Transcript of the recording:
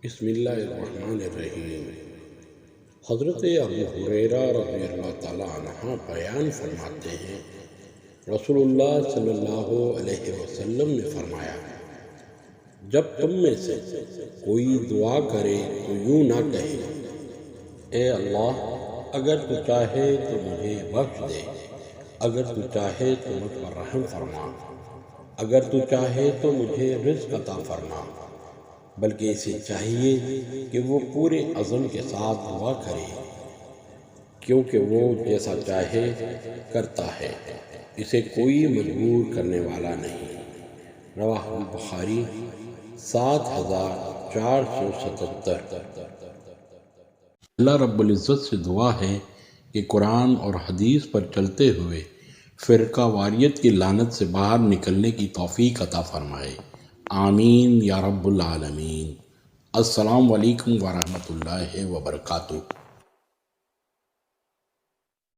بسم اللہ الرحمن الرحیم۔ حضرت ابو ہریرہ رضی اللہ تعالیٰ عنہ بیان فرماتے ہیں، رسول اللہ صلی اللہ علیہ وسلم نے فرمایا، جب تم میں سے کوئی دعا کرے تو یوں نہ کہے، اے اللہ اگر تو چاہے تو مجھے بخش دے، اگر تو چاہے تو مجھ پر رحم فرما، اگر تو چاہے تو مجھے رزق عطا فرما، بلکہ اسے چاہیے کہ وہ پورے عزم کے ساتھ دعا کرے، کیونکہ وہ جیسا چاہے کرتا ہے، اسے کوئی مجبور کرنے والا نہیں۔ رواہ البخاری 7477۔ اللہ رب العزت سے دعا ہے کہ قرآن اور حدیث پر چلتے ہوئے فرقہ واریت کی لعنت سے باہر نکلنے کی توفیق عطا فرمائے، آمین یا رب العالمین۔ السلام علیکم ورحمۃ اللہ وبرکاتہ۔